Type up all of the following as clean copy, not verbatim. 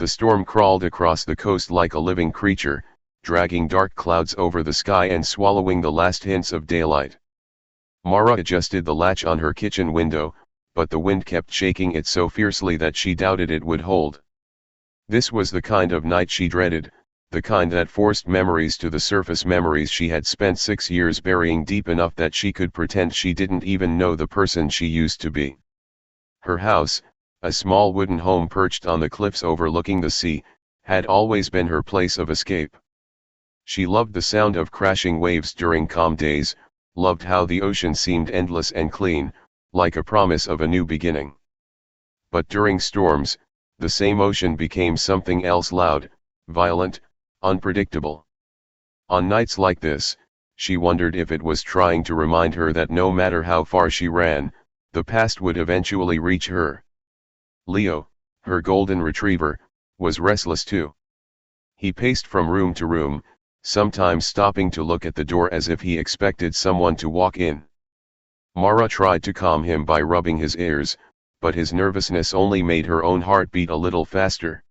The storm crawled across the coast like a living creature, dragging dark clouds over the sky and swallowing the last hints of daylight. Mara adjusted the latch on her kitchen window, but the wind kept shaking it so fiercely that she doubted it would hold. This was the kind of night she dreaded, the kind that forced memories to the surface, memories she had spent 6 years burying deep enough that she could pretend she didn't even know the person she used to be. Her house, a small wooden home perched on the cliffs overlooking the sea, had always been her place of escape. She loved the sound of crashing waves during calm days, loved how the ocean seemed endless and clean, like a promise of a new beginning. But during storms, the same ocean became something else, loud, violent, unpredictable. On nights like this, she wondered if it was trying to remind her that no matter how far she ran, the past would eventually reach her. Leo, her golden retriever, was restless too. He paced from room to room, sometimes stopping to look at the door as if he expected someone to walk in. Mara tried to calm him by rubbing his ears, but his nervousness only made her own heart beat a little faster.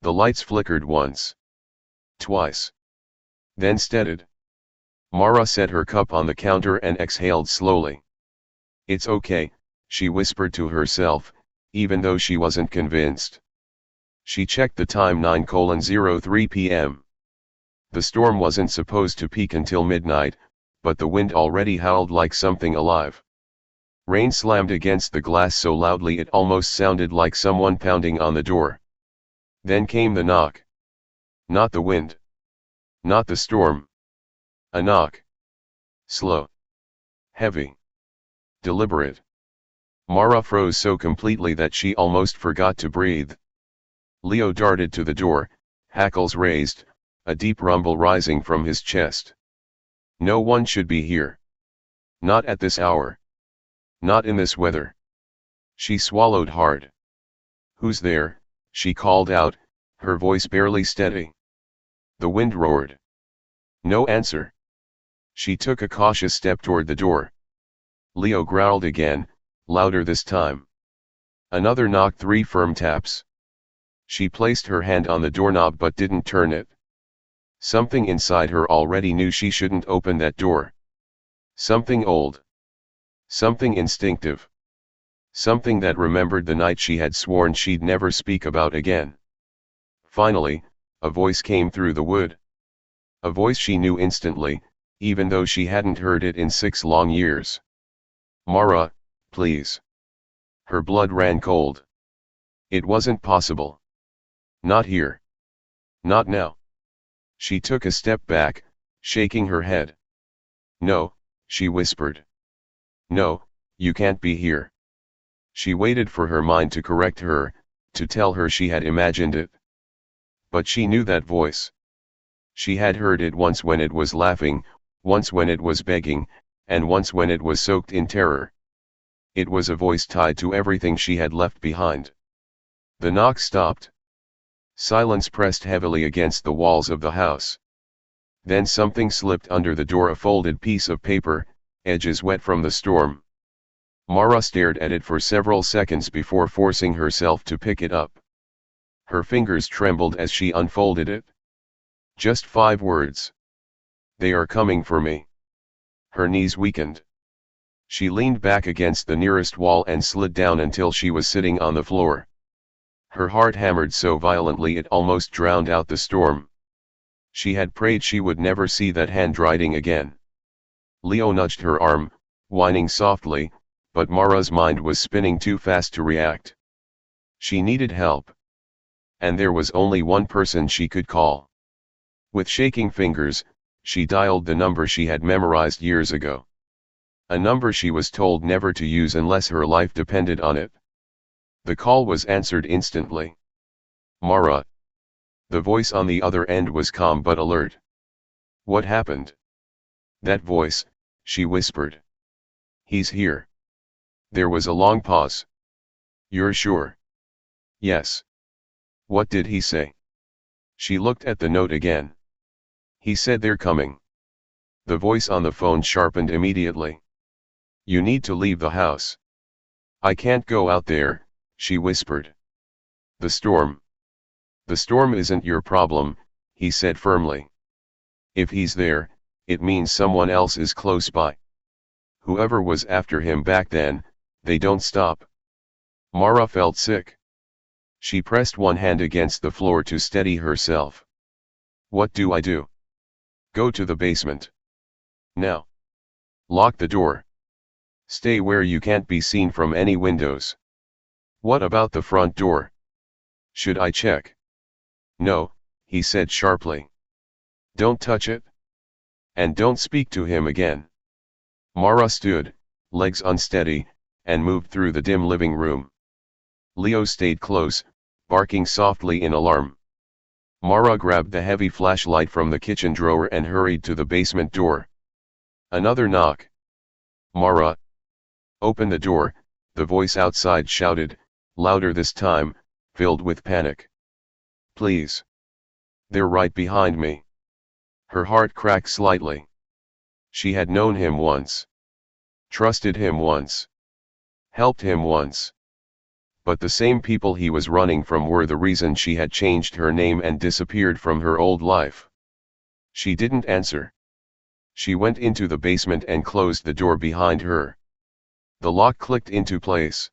The lights flickered once. Twice. Then steadied. Mara set her cup on the counter and exhaled slowly. "It's okay," she whispered to herself, even though she wasn't convinced. She checked the time, 9:03 p.m. The storm wasn't supposed to peak until midnight, but the wind already howled like something alive. Rain slammed against the glass so loudly it almost sounded like someone pounding on the door. Then came the knock. Not the wind. Not the storm. A knock. Slow. Heavy. Deliberate. Mara froze so completely that she almost forgot to breathe. Leo darted to the door, hackles raised, a deep rumble rising from his chest. No one should be here. Not at this hour. Not in this weather. She swallowed hard. "Who's there?" she called out, her voice barely steady. The wind roared. No answer. She took a cautious step toward the door. Leo growled again, louder this time. Another knock, 3 firm taps. She placed her hand on the doorknob but didn't turn it. Something inside her already knew she shouldn't open that door. Something old. Something instinctive. Something that remembered the night she had sworn she'd never speak about again. Finally, a voice came through the wood. A voice she knew instantly, even though she hadn't heard it in 6 long years. "Mara, please." Her blood ran cold. It wasn't possible. Not here. Not now. She took a step back, shaking her head. "No," she whispered. "No, you can't be here." She waited for her mind to correct her, to tell her she had imagined it. But she knew that voice. She had heard it once when it was laughing, once when it was begging, and once when it was soaked in terror. It was a voice tied to everything she had left behind. The knock stopped. Silence pressed heavily against the walls of the house. Then something slipped under the door, a folded piece of paper, edges wet from the storm. Mara stared at it for several seconds before forcing herself to pick it up. Her fingers trembled as she unfolded it. Just 5 words. "They are coming for me." Her knees weakened. She leaned back against the nearest wall and slid down until she was sitting on the floor. Her heart hammered so violently it almost drowned out the storm. She had prayed she would never see that handwriting again. Leo nudged her arm, whining softly, but Mara's mind was spinning too fast to react. She needed help. And there was only one person she could call. With shaking fingers, she dialed the number she had memorized years ago. A number she was told never to use unless her life depended on it. The call was answered instantly. "Mara." The voice on the other end was calm but alert. "What happened?" "That voice," she whispered. "He's here." There was a long pause. "You're sure?" "Yes." "What did he say?" She looked at the note again. "He said they're coming." The voice on the phone sharpened immediately. "You need to leave the house." "I can't go out there," she whispered. "The storm." The storm isn't your problem, he said firmly. If he's there, it means someone else is close by. Whoever was after him back then, they don't stop. Mara felt sick. She pressed one hand against the floor to steady herself. What do I do? Go to the basement. Now. Lock the door. Stay where you can't be seen from any windows. What about the front door? Should I check? No, he said sharply. Don't touch it. And don't speak to him again. Mara stood, legs unsteady, and moved through the dim living room. Leo stayed close, barking softly in alarm. Mara grabbed the heavy flashlight from the kitchen drawer and hurried to the basement door. Another knock. Mara. Open the door, the voice outside shouted, louder this time, filled with panic. Please. They're right behind me. Her heart cracked slightly. She had known him once. Trusted him once. Helped him once. But the same people he was running from were the reason she had changed her name and disappeared from her old life. She didn't answer. She went into the basement and closed the door behind her. The lock clicked into place.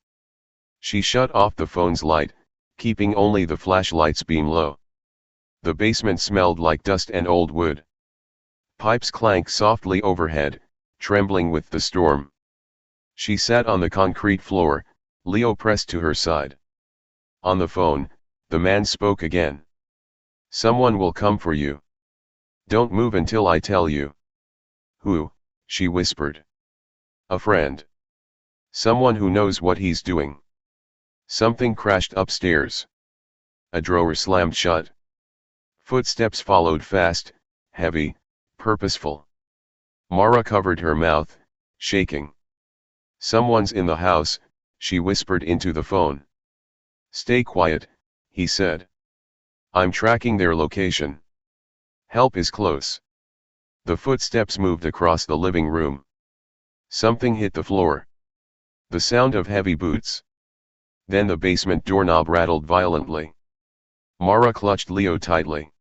She shut off the phone's light, keeping only the flashlight's beam low. The basement smelled like dust and old wood. Pipes clanked softly overhead, trembling with the storm. She sat on the concrete floor, Leo pressed to her side. On the phone, the man spoke again. Someone will come for you. Don't move until I tell you. Who? She whispered. A friend. Someone who knows what he's doing. Something crashed upstairs. A drawer slammed shut. Footsteps followed fast, heavy, purposeful. Mara covered her mouth, shaking. Someone's in the house, she whispered into the phone. Stay quiet, he said. I'm tracking their location. Help is close. The footsteps moved across the living room. Something hit the floor. The sound of heavy boots. Then the basement doorknob rattled violently. Mara clutched Leo tightly.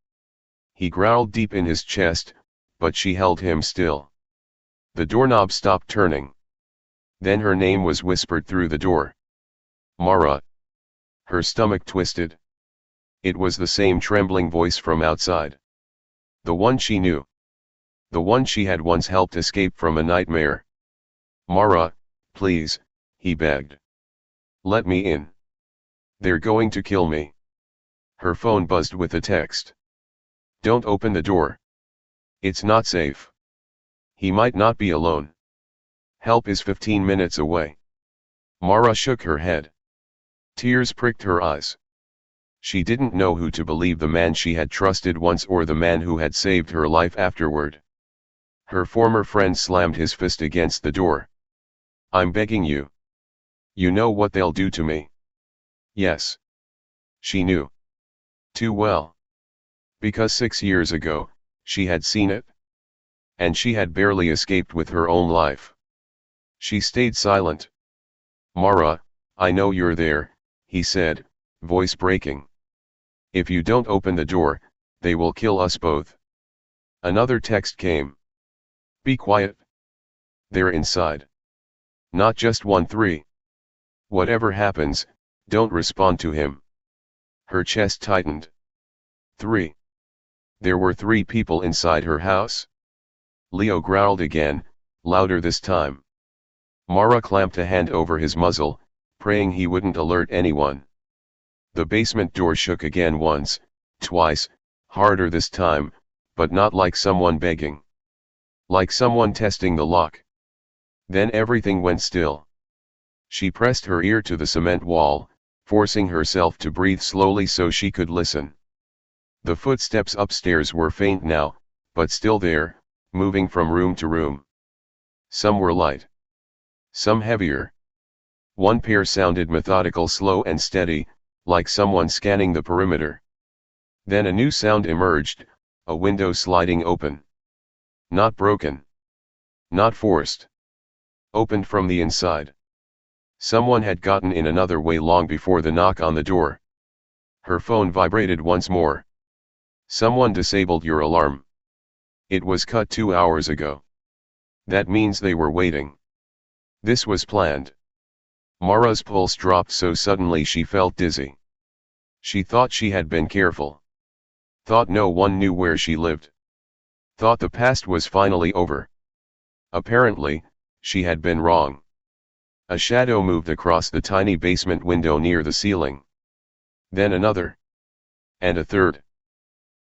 He growled deep in his chest, but she held him still. The doorknob stopped turning. Then her name was whispered through the door. Mara. Her stomach twisted. It was the same trembling voice from outside. The one she knew. The one she had once helped escape from a nightmare. Mara, please, he begged. Let me in. They're going to kill me. Her phone buzzed with a text. Don't open the door. It's not safe. He might not be alone. Help is 15 minutes away. Mara shook her head. Tears pricked her eyes. She didn't know who to believe, the man she had trusted once or the man who had saved her life afterward. Her former friend slammed his fist against the door. I'm begging you. You know what they'll do to me. Yes. She knew. Too well. Because 6 years ago, she had seen it. And she had barely escaped with her own life. She stayed silent. Mara, I know you're there, he said, voice breaking. If you don't open the door, they will kill us both. Another text came. Be quiet. They're inside. Not just 1-3. Whatever happens, don't respond to him. Her chest tightened. 3. There were 3 people inside her house. Leo growled again, louder this time. Mara clamped a hand over his muzzle, praying he wouldn't alert anyone. The basement door shook again once, twice, harder this time, but not like someone begging. Like someone testing the lock. Then everything went still. She pressed her ear to the cement wall, forcing herself to breathe slowly so she could listen. The footsteps upstairs were faint now, but still there, moving from room to room. Some were light. Some heavier. One pair sounded methodical, slow and steady, like someone scanning the perimeter. Then a new sound emerged, a window sliding open. Not broken. Not forced. Opened from the inside. Someone had gotten in another way long before the knock on the door. Her phone vibrated once more. Someone disabled your alarm. It was cut 2 hours ago. That means they were waiting. This was planned. Mara's pulse dropped so suddenly she felt dizzy. She thought she had been careful. Thought no one knew where she lived. Thought the past was finally over. Apparently, she had been wrong. A shadow moved across the tiny basement window near the ceiling. Then another. And a third.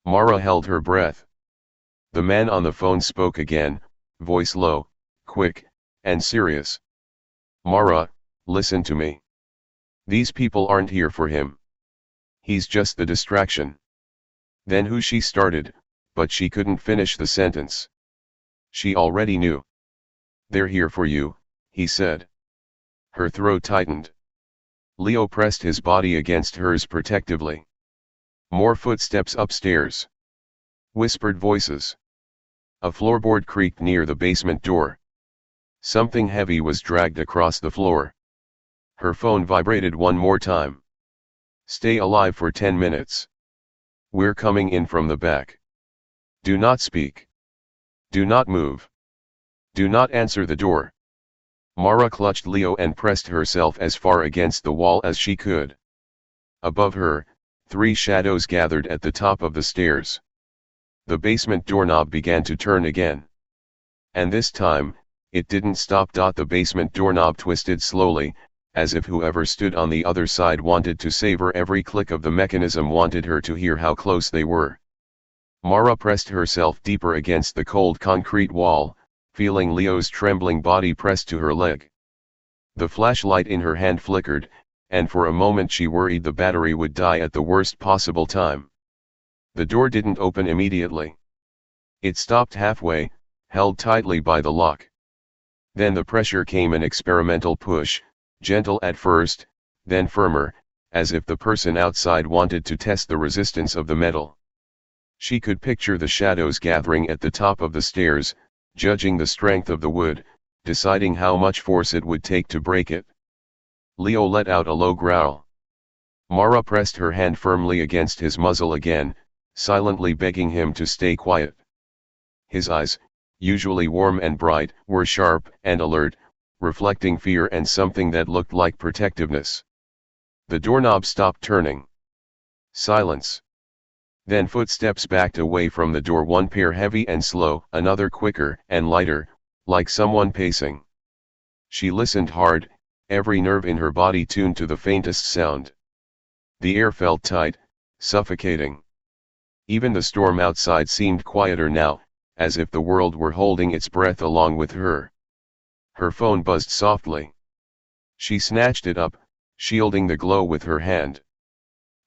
Mara held her breath. The man on the phone spoke again, voice low, quick, and serious. Mara, listen to me. These people aren't here for him. He's just the distraction. Then who she started, but she couldn't finish the sentence. She already knew. They're here for you, he said. Her throat tightened. Leo pressed his body against hers protectively. More footsteps upstairs. Whispered voices. A floorboard creaked near the basement door. Something heavy was dragged across the floor. Her phone vibrated one more time. Stay alive for 10 minutes. We're coming in from the back. Do not speak. Do not move. Do not answer the door. Mara clutched Leo and pressed herself as far against the wall as she could. Above her, 3 shadows gathered at the top of the stairs. The basement doorknob began to turn again. And this time, it didn't stop. The basement doorknob twisted slowly, as if whoever stood on the other side wanted to savor every click of the mechanism, wanted her to hear how close they were. Mara pressed herself deeper against the cold concrete wall, feeling Leo's trembling body pressed to her leg. The flashlight in her hand flickered, and for a moment she worried the battery would die at the worst possible time. The door didn't open immediately. It stopped halfway, held tightly by the lock. Then the pressure came, an experimental push, gentle at first, then firmer, as if the person outside wanted to test the resistance of the metal. She could picture the shadows gathering at the top of the stairs, judging the strength of the wood, deciding how much force it would take to break it. Leo let out a low growl. Mara pressed her hand firmly against his muzzle again, silently begging him to stay quiet. His eyes, usually warm and bright, were sharp and alert, reflecting fear and something that looked like protectiveness. The doorknob stopped turning. Silence. Then footsteps backed away from the door, one pair heavy and slow, another quicker and lighter, like someone pacing. She listened hard, every nerve in her body tuned to the faintest sound. The air felt tight, suffocating. Even the storm outside seemed quieter now, as if the world were holding its breath along with her. Her phone buzzed softly. She snatched it up, shielding the glow with her hand.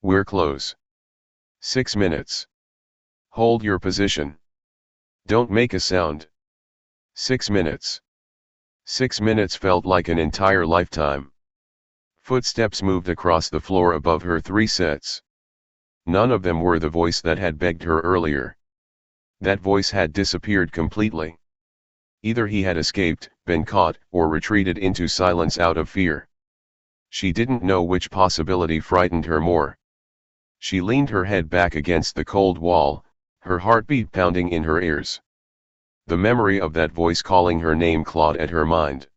We're close. 6 minutes. Hold your position. Don't make a sound. 6 minutes. 6 minutes felt like an entire lifetime. Footsteps moved across the floor above her, 3 sets. None of them were the voice that had begged her earlier. That voice had disappeared completely. Either he had escaped, been caught, or retreated into silence out of fear. She didn't know which possibility frightened her more. She leaned her head back against the cold wall, her heartbeat pounding in her ears. The memory of that voice calling her name clawed at her mind.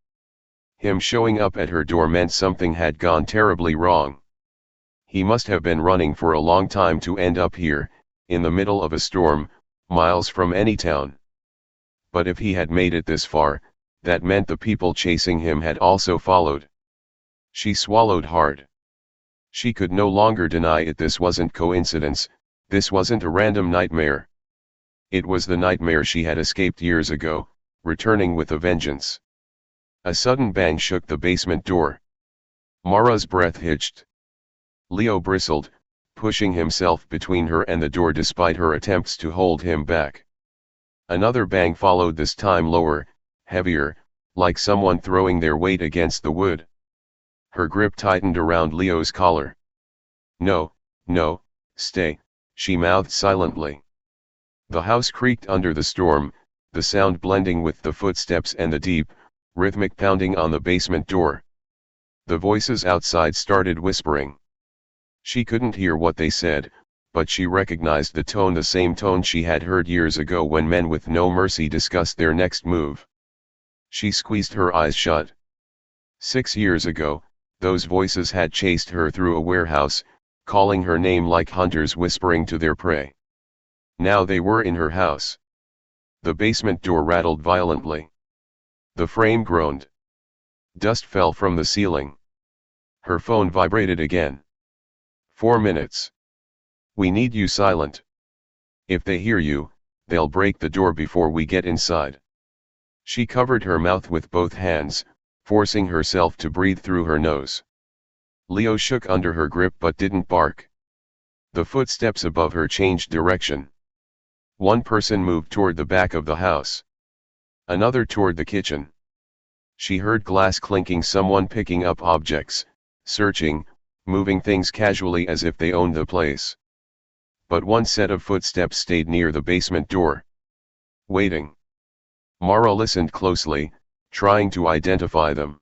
Him showing up at her door meant something had gone terribly wrong. He must have been running for a long time to end up here, in the middle of a storm, miles from any town. But if he had made it this far, that meant the people chasing him had also followed. She swallowed hard. She could no longer deny it. This wasn't coincidence, this wasn't a random nightmare. It was the nightmare she had escaped years ago, returning with a vengeance. A sudden bang shook the basement door. Mara's breath hitched. Leo bristled, pushing himself between her and the door despite her attempts to hold him back. Another bang followed, this time lower, heavier, like someone throwing their weight against the wood. Her grip tightened around Leo's collar. No, no, stay, she mouthed silently. The house creaked under the storm, the sound blending with the footsteps and the deep, rhythmic pounding on the basement door. The voices outside started whispering. She couldn't hear what they said, but she recognized the tone, the same tone she had heard years ago when men with no mercy discussed their next move. She squeezed her eyes shut. 6 years ago, those voices had chased her through a warehouse, calling her name like hunters whispering to their prey. Now they were in her house. The basement door rattled violently. The frame groaned. Dust fell from the ceiling. Her phone vibrated again. 4 minutes. We need you silent. If they hear you, they'll break the door before we get inside. She covered her mouth with both hands, forcing herself to breathe through her nose. Leo shook under her grip but didn't bark. The footsteps above her changed direction. One person moved toward the back of the house. Another toward the kitchen. She heard glass clinking, someone picking up objects, searching, moving things casually as if they owned the place. But one set of footsteps stayed near the basement door. Waiting. Mara listened closely, trying to identify them.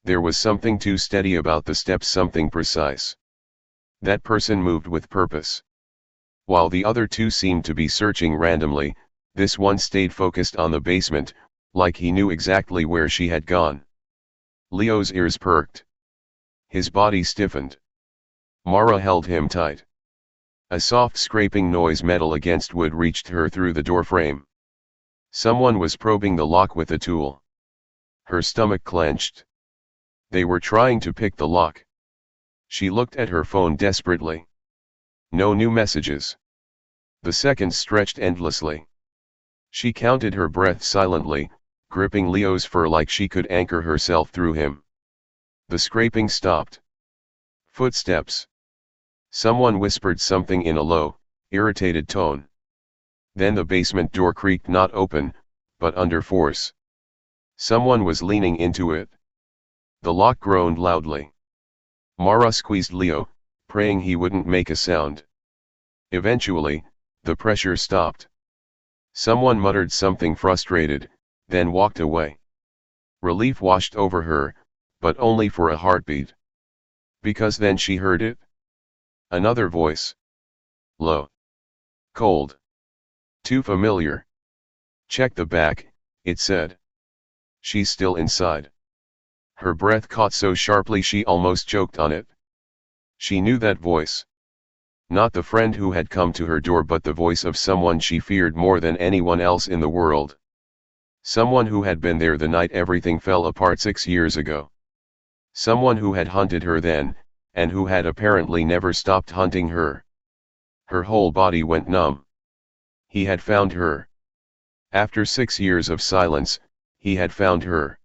There was something too steady about the steps, something precise. That person moved with purpose. While the other two seemed to be searching randomly, this one stayed focused on the basement, like he knew exactly where she had gone. Leo's ears perked. His body stiffened. Mara held him tight. A soft scraping noise, metal against wood, reached her through the door frame. Someone was probing the lock with a tool. Her stomach clenched. They were trying to pick the lock. She looked at her phone desperately. No new messages. The seconds stretched endlessly. She counted her breath silently, gripping Leo's fur like she could anchor herself through him. The scraping stopped. Footsteps. Someone whispered something in a low, irritated tone. Then the basement door creaked, not open, but under force. Someone was leaning into it. The lock groaned loudly. Mara squeezed Leo, praying he wouldn't make a sound. Eventually, the pressure stopped. Someone muttered something frustrated, then walked away. Relief washed over her, but only for a heartbeat. Because then she heard it. Another voice. Low. Cold. Too familiar. Check the back, it said. She's still inside. Her breath caught so sharply she almost choked on it. She knew that voice. Not the friend who had come to her door, but the voice of someone she feared more than anyone else in the world. Someone who had been there the night everything fell apart 6 years ago. Someone who had hunted her then, and who had apparently never stopped hunting her. Her whole body went numb. He had found her. After 6 years of silence, he had found her.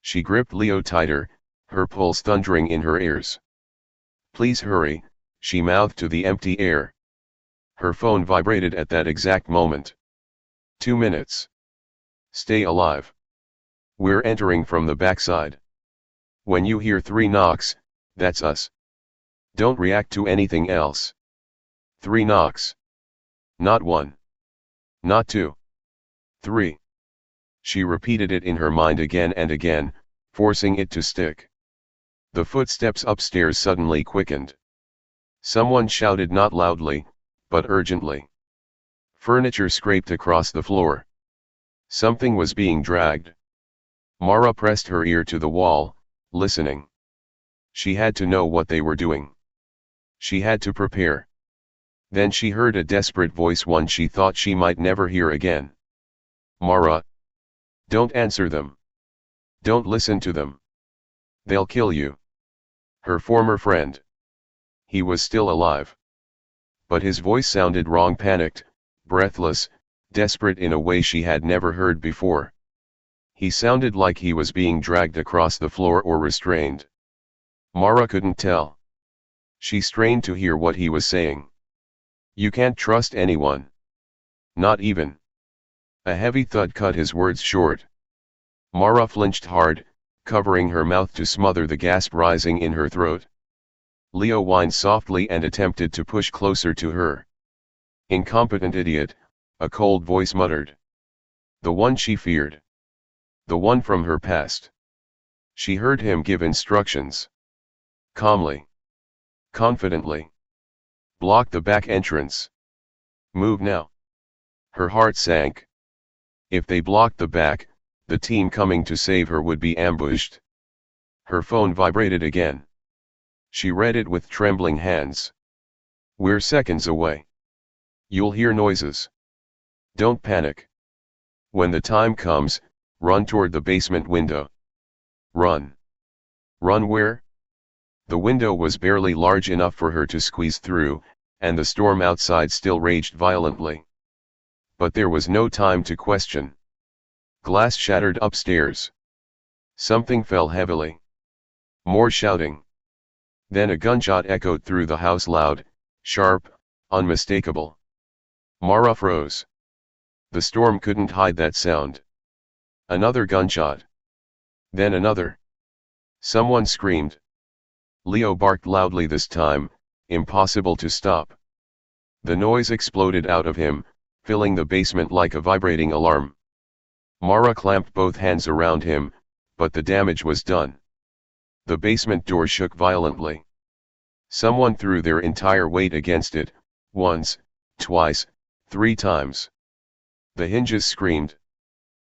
She gripped Leo tighter, her pulse thundering in her ears. Please hurry, she mouthed to the empty air. Her phone vibrated at that exact moment. 2 minutes. Stay alive. We're entering from the backside. When you hear 3 knocks, that's us. Don't react to anything else. 3 knocks. Not 1. Not 2. 3. She repeated it in her mind again and again, forcing it to stick. The footsteps upstairs suddenly quickened. Someone shouted, not loudly, but urgently. Furniture scraped across the floor. Something was being dragged. Mara pressed her ear to the wall, listening. She had to know what they were doing. She had to prepare. Then she heard a desperate voice, one she thought she might never hear again. Mara. Don't answer them. Don't listen to them. They'll kill you. Her former friend. He was still alive. But his voice sounded wrong, panicked, breathless, desperate in a way she had never heard before. He sounded like he was being dragged across the floor or restrained. Mara couldn't tell. She strained to hear what he was saying. You can't trust anyone. Not even. A heavy thud cut his words short. Mara flinched hard, covering her mouth to smother the gasp rising in her throat. Leo whined softly and attempted to push closer to her. Incompetent idiot, a cold voice muttered. The one she feared. The one from her past. She heard him give instructions. Calmly. Confidently. Block the back entrance. Move now. Her heart sank. If they blocked the back, the team coming to save her would be ambushed. Her phone vibrated again. She read it with trembling hands. We're seconds away. You'll hear noises. Don't panic. When the time comes, run toward the basement window. Run. Run where? The window was barely large enough for her to squeeze through, and the storm outside still raged violently. But there was no time to question. Glass shattered upstairs. Something fell heavily. More shouting. Then a gunshot echoed through the house, loud, sharp, unmistakable. Mara froze. The storm couldn't hide that sound. Another gunshot. Then another. Someone screamed. Leo barked loudly this time, impossible to stop. The noise exploded out of him, filling the basement like a vibrating alarm. Mara clamped both hands around him, but the damage was done. The basement door shook violently. Someone threw their entire weight against it, once, twice, 3 times. The hinges screamed.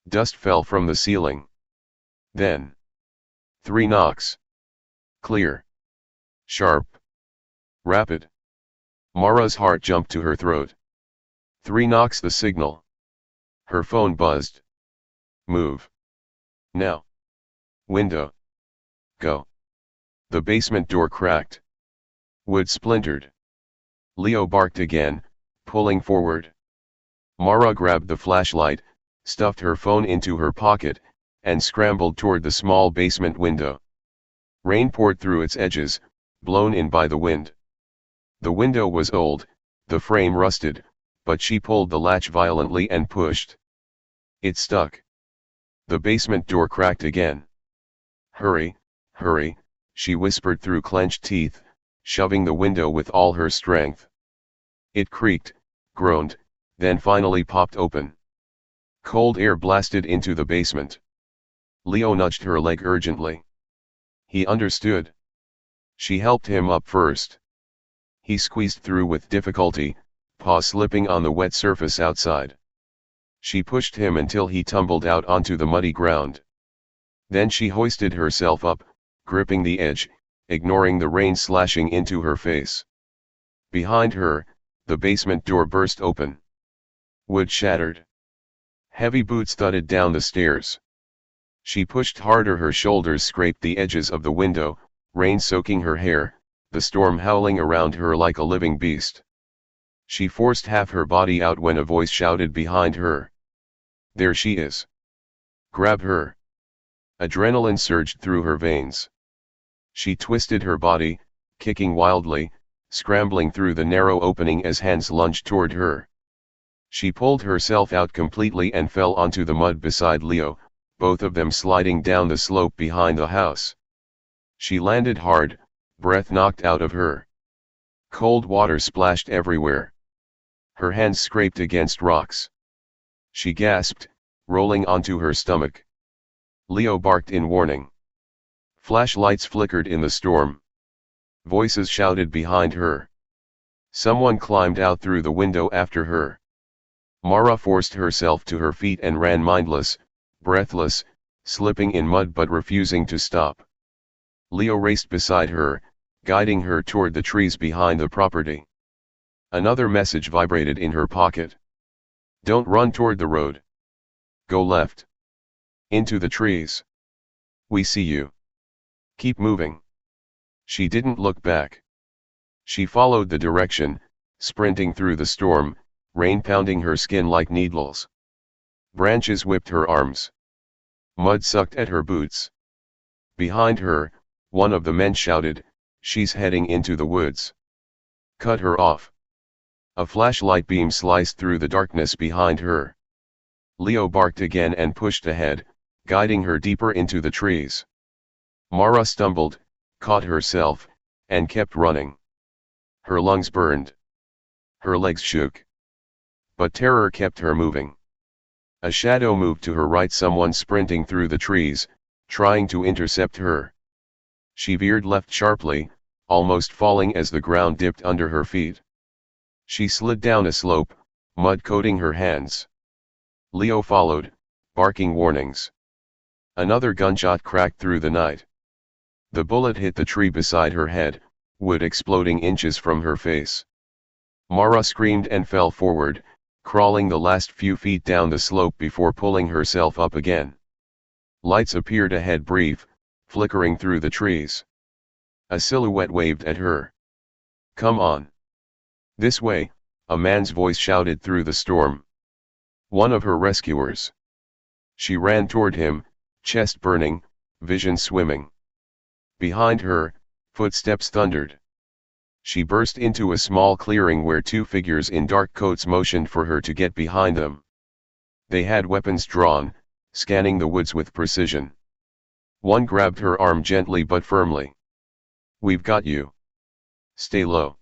Dust fell from the ceiling. Then 3 knocks. Clear. Sharp. Rapid. Mara's heart jumped to her throat. 3 knocks, the signal. Her phone buzzed. Move. Now. Window. Go. The basement door cracked. Wood splintered. Leo barked again, pulling forward. Mara grabbed the flashlight, stuffed her phone into her pocket, and scrambled toward the small basement window. Rain poured through its edges, blown in by the wind. The window was old, the frame rusted, but she pulled the latch violently and pushed. It stuck. The basement door cracked again. Hurry, hurry, she whispered through clenched teeth, shoving the window with all her strength. It creaked, groaned, then finally popped open. Cold air blasted into the basement. Leo nudged her leg urgently. He understood. She helped him up first. He squeezed through with difficulty, paw slipping on the wet surface outside. She pushed him until he tumbled out onto the muddy ground. Then she hoisted herself up, gripping the edge, ignoring the rain slashing into her face. Behind her, the basement door burst open. Wood shattered. Heavy boots thudded down the stairs. She pushed harder, her shoulders scraped the edges of the window, rain soaking her hair, the storm howling around her like a living beast. She forced half her body out when a voice shouted behind her. There she is. Grab her. Adrenaline surged through her veins. She twisted her body, kicking wildly, scrambling through the narrow opening as hands lunged toward her. She pulled herself out completely and fell onto the mud beside Leo, both of them sliding down the slope behind the house. She landed hard, breath knocked out of her. Cold water splashed everywhere. Her hands scraped against rocks. She gasped, rolling onto her stomach. Leo barked in warning. Flashlights flickered in the storm. Voices shouted behind her. Someone climbed out through the window after her. Mara forced herself to her feet and ran mindless, breathless, slipping in mud but refusing to stop. Leo raced beside her, guiding her toward the trees behind the property. Another message vibrated in her pocket. Don't run toward the road. Go left. Into the trees. We see you. Keep moving. She didn't look back. She followed the direction, sprinting through the storm, rain pounding her skin like needles. Branches whipped her arms. Mud sucked at her boots. Behind her, one of the men shouted, "She's heading into the woods. Cut her off." A flashlight beam sliced through the darkness behind her. Leo barked again and pushed ahead, guiding her deeper into the trees. Mara stumbled, caught herself, and kept running. Her lungs burned. Her legs shook. But terror kept her moving. A shadow moved to her right, someone sprinting through the trees, trying to intercept her. She veered left sharply, almost falling as the ground dipped under her feet. She slid down a slope, mud coating her hands. Leo followed, barking warnings. Another gunshot cracked through the night. The bullet hit the tree beside her head, wood exploding inches from her face. Mara screamed and fell forward, crawling the last few feet down the slope before pulling herself up again. Lights appeared ahead, brief, flickering through the trees. A silhouette waved at her. "Come on. This way," a man's voice shouted through the storm. One of her rescuers. She ran toward him, chest burning, vision swimming. Behind her, footsteps thundered. She burst into a small clearing where two figures in dark coats motioned for her to get behind them. They had weapons drawn, scanning the woods with precision. One grabbed her arm gently but firmly. "We've got you. Stay low."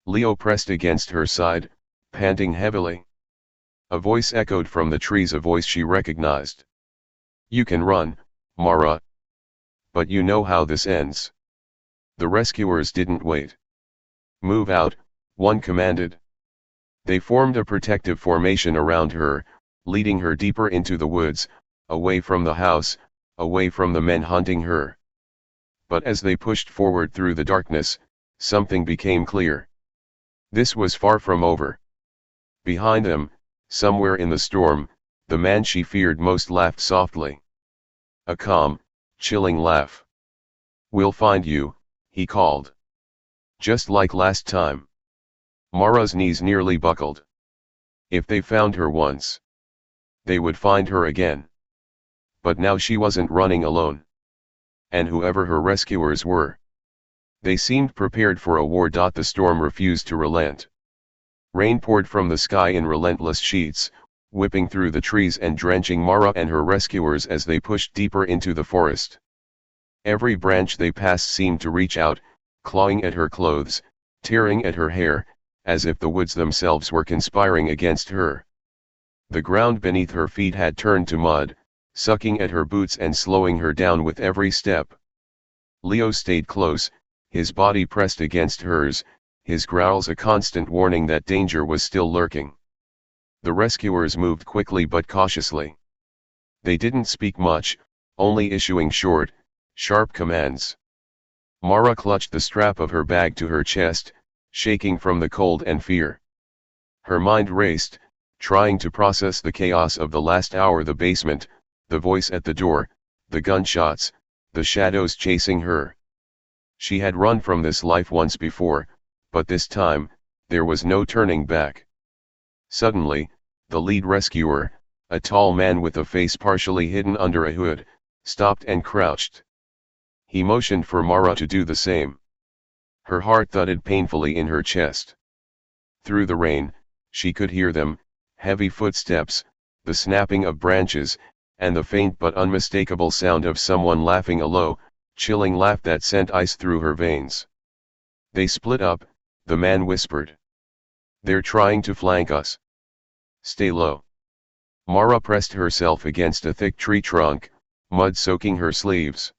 Leo pressed against her side, panting heavily. A voice echoed from the trees, a voice she recognized. "You can run, Mara. But you know how this ends." The rescuers didn't wait. "Move out," one commanded. They formed a protective formation around her, leading her deeper into the woods, away from the house, away from the men hunting her. But as they pushed forward through the darkness, something became clear. This was far from over. Behind them, somewhere in the storm, the man she feared most laughed softly. A calm, chilling laugh. "We'll find you," he called. Just like last time. Mara's knees nearly buckled. If they found her once, they would find her again. But now she wasn't running alone. And whoever her rescuers were, they seemed prepared for a war. The storm refused to relent. Rain poured from the sky in relentless sheets, whipping through the trees and drenching Mara and her rescuers as they pushed deeper into the forest. Every branch they passed seemed to reach out, clawing at her clothes, tearing at her hair, as if the woods themselves were conspiring against her. The ground beneath her feet had turned to mud, sucking at her boots and slowing her down with every step. Leo stayed close, his body pressed against hers, his growls a constant warning that danger was still lurking. The rescuers moved quickly but cautiously. They didn't speak much, only issuing short, sharp commands. Mara clutched the strap of her bag to her chest, shaking from the cold and fear. Her mind raced, trying to process the chaos of the last hour: the basement, the voice at the door, the gunshots, the shadows chasing her. She had run from this life once before, but this time, there was no turning back. Suddenly, the lead rescuer, a tall man with a face partially hidden under a hood, stopped and crouched. He motioned for Mara to do the same. Her heart thudded painfully in her chest. Through the rain, she could hear them, heavy footsteps, the snapping of branches, and the faint but unmistakable sound of someone laughing, a low, chilling laugh that sent ice through her veins. "They split up," the man whispered. "They're trying to flank us. Stay low." Mara pressed herself against a thick tree trunk, mud soaking her sleeves.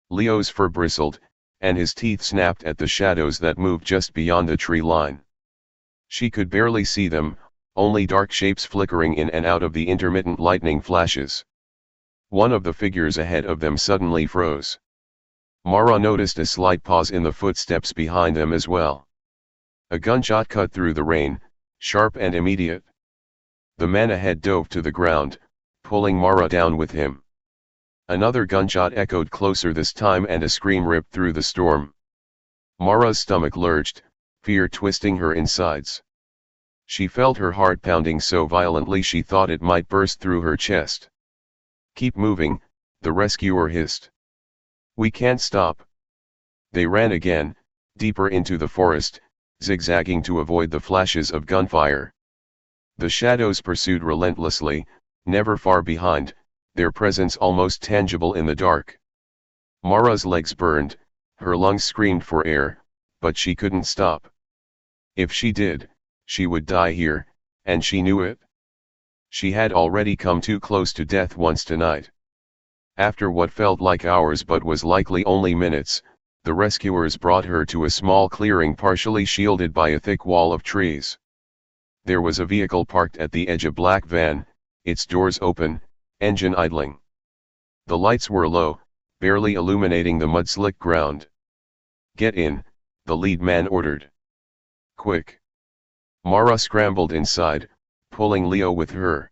Leo's fur bristled, and his teeth snapped at the shadows that moved just beyond the tree line. She could barely see them, only dark shapes flickering in and out of the intermittent lightning flashes. One of the figures ahead of them suddenly froze. Mara noticed a slight pause in the footsteps behind them as well. A gunshot cut through the rain, sharp and immediate. The man ahead dove to the ground, pulling Mara down with him. Another gunshot echoed closer this time, and a scream ripped through the storm. Mara's stomach lurched, fear twisting her insides. She felt her heart pounding so violently she thought it might burst through her chest. "Keep moving," the rescuer hissed. "We can't stop." They ran again, deeper into the forest, zigzagging to avoid the flashes of gunfire. The shadows pursued relentlessly, never far behind, their presence almost tangible in the dark. Mara's legs burned, her lungs screamed for air, but she couldn't stop. If she did, she would die here, and she knew it. She had already come too close to death once tonight. After what felt like hours but was likely only minutes, The rescuers brought her to a small clearing partially shielded by a thick wall of trees. There was a vehicle parked at the edge, a black van, its doors open, engine idling. The lights were low, barely illuminating the mud-slick ground. "Get in," the lead man ordered. "Quick." Mara scrambled inside, pulling Leo with her.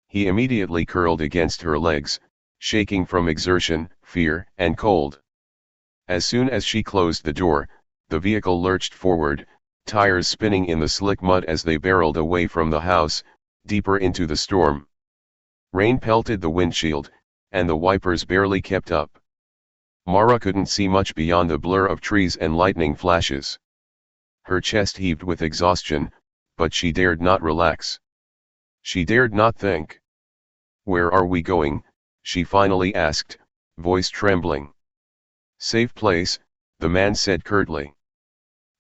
He immediately curled against her legs, shaking from exertion, fear, and cold. As soon as she closed the door, the vehicle lurched forward, tires spinning in the slick mud as they barreled away from the house, deeper into the storm. Rain pelted the windshield, and the wipers barely kept up. Mara couldn't see much beyond the blur of trees and lightning flashes. Her chest heaved with exhaustion, but she dared not relax. She dared not think. "Where are we going?" she finally asked, voice trembling. "Safe place," the man said curtly.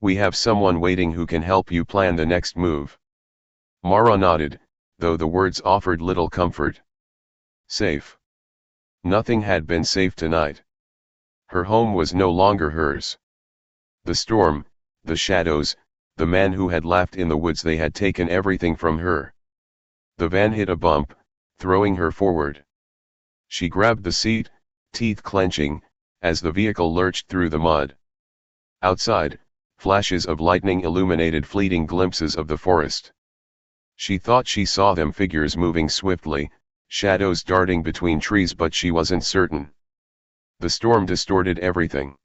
"We have someone waiting who can help you plan the next move." Mara nodded, though the words offered little comfort. Safe. Nothing had been safe tonight. Her home was no longer hers. The storm, the shadows, the man who had laughed in the woods, they had taken everything from her. The van hit a bump, throwing her forward. She grabbed the seat, teeth clenching, as the vehicle lurched through the mud. Outside, flashes of lightning illuminated fleeting glimpses of the forest. She thought she saw them, figures moving swiftly, shadows darting between trees, but she wasn't certain. The storm distorted everything.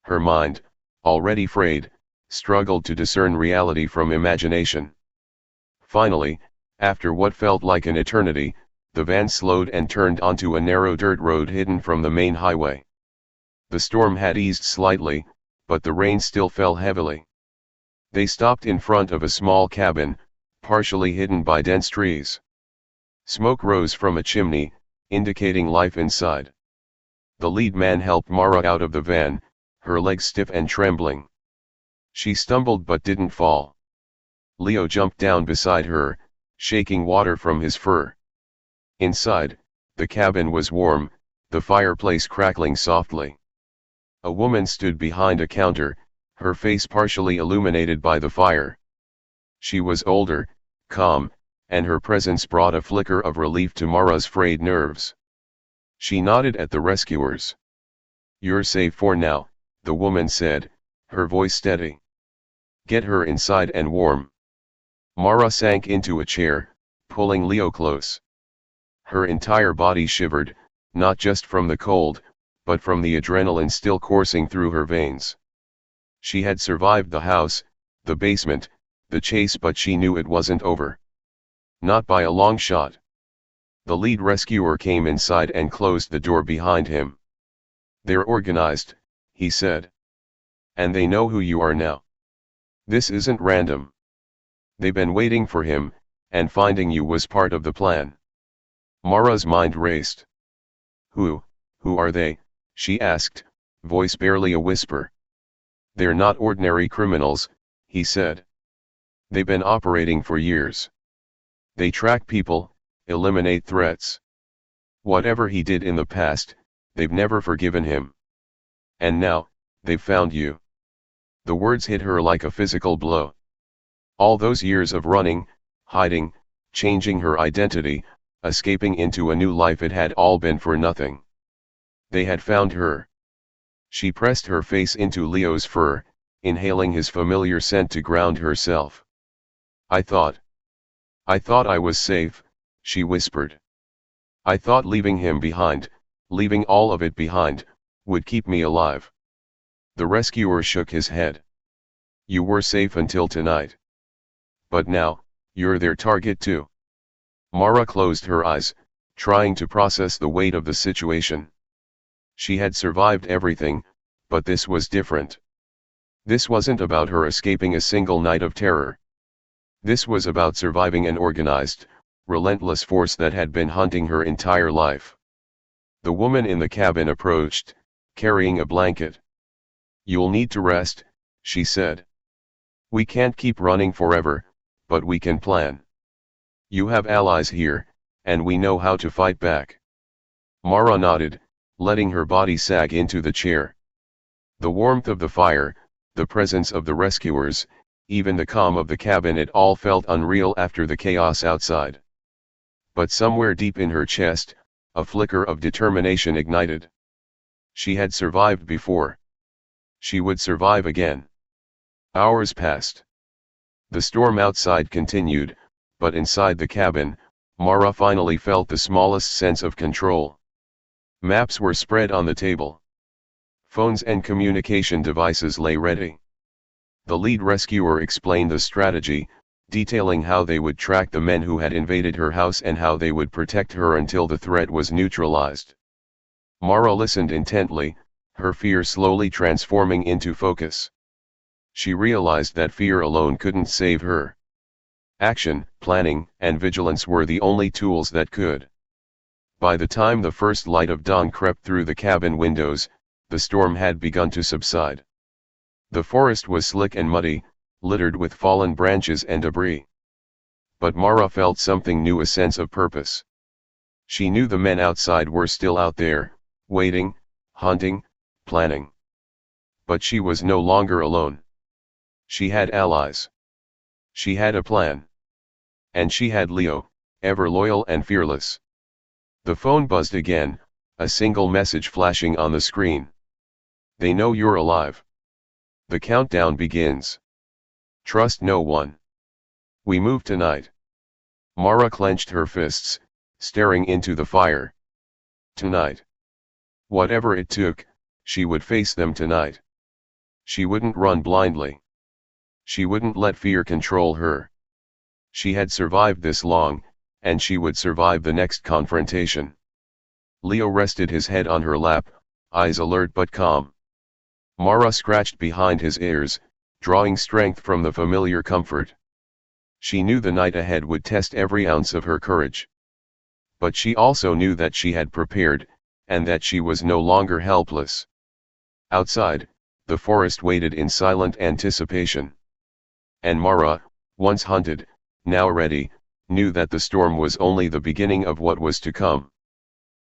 Her mind, already frayed, struggled to discern reality from imagination. Finally, after what felt like an eternity, the van slowed and turned onto a narrow dirt road hidden from the main highway. The storm had eased slightly, but the rain still fell heavily. They stopped in front of a small cabin, partially hidden by dense trees. Smoke rose from a chimney, indicating life inside. The lead man helped Mara out of the van, her legs stiff and trembling. She stumbled but didn't fall. Leo jumped down beside her, shaking water from his fur. Inside, the cabin was warm, the fireplace crackling softly. A woman stood behind a counter, her face partially illuminated by the fire. She was older, calm, and her presence brought a flicker of relief to Mara's frayed nerves. She nodded at the rescuers. "You're safe for now," the woman said, her voice steady. "Get her inside and warm." Mara sank into a chair, pulling Leo close. Her entire body shivered, not just from the cold, but from the adrenaline still coursing through her veins. She had survived the house, the basement, the chase, but she knew it wasn't over. Not by a long shot. The lead rescuer came inside and closed the door behind him. "They're organized," he said. "And they know who you are now. This isn't random. They've been waiting for him, and finding you was part of the plan." Mara's mind raced. Who are they?" she asked, voice barely a whisper. "They're not ordinary criminals," he said. "They've been operating for years. They track people, eliminate threats. Whatever he did in the past, they've never forgiven him. And now, they've found you." The words hit her like a physical blow. All those years of running, hiding, changing her identity, escaping into a new life, it had all been for nothing. They had found her. She pressed her face into Leo's fur, inhaling his familiar scent to ground herself. I thought I was safe," she whispered. "I thought leaving him behind, leaving all of it behind, would keep me alive." The rescuer shook his head. "You were safe until tonight. But now, you're their target too." Mara closed her eyes, trying to process the weight of the situation. She had survived everything, but this was different. This wasn't about her escaping a single night of terror. This was about surviving an organized, relentless force that had been hunting her entire life. The woman in the cabin approached, carrying a blanket. "You'll need to rest," she said. "We can't keep running forever, but we can plan. You have allies here, and we know how to fight back." Mara nodded, letting her body sag into the chair. The warmth of the fire, the presence of the rescuers, even the calm of the cabin, it all felt unreal after the chaos outside. But somewhere deep in her chest, a flicker of determination ignited. She had survived before. She would survive again. Hours passed. The storm outside continued, but inside the cabin, Mara finally felt the smallest sense of control. Maps were spread on the table. Phones and communication devices lay ready. The lead rescuer explained the strategy, detailing how they would track the men who had invaded her house and how they would protect her until the threat was neutralized. Mara listened intently, her fear slowly transforming into focus. She realized that fear alone couldn't save her. Action, planning, and vigilance were the only tools that could. By the time the first light of dawn crept through the cabin windows, the storm had begun to subside. The forest was slick and muddy, littered with fallen branches and debris. But Mara felt something new, a sense of purpose. She knew the men outside were still out there, waiting, hunting, planning. But she was no longer alone. She had allies. She had a plan. And she had Leo, ever loyal and fearless. The phone buzzed again, a single message flashing on the screen. They know you're alive. The countdown begins. Trust no one. We move tonight. Mara clenched her fists, staring into the fire. Tonight. Whatever it took, she would face them tonight. She wouldn't run blindly. She wouldn't let fear control her. She had survived this long, and she would survive the next confrontation. Leo rested his head on her lap, eyes alert but calm. Mara scratched behind his ears, drawing strength from the familiar comfort. She knew the night ahead would test every ounce of her courage. But she also knew that she had prepared, and that she was no longer helpless. Outside, the forest waited in silent anticipation. And Mara, once hunted, now ready, knew that the storm was only the beginning of what was to come.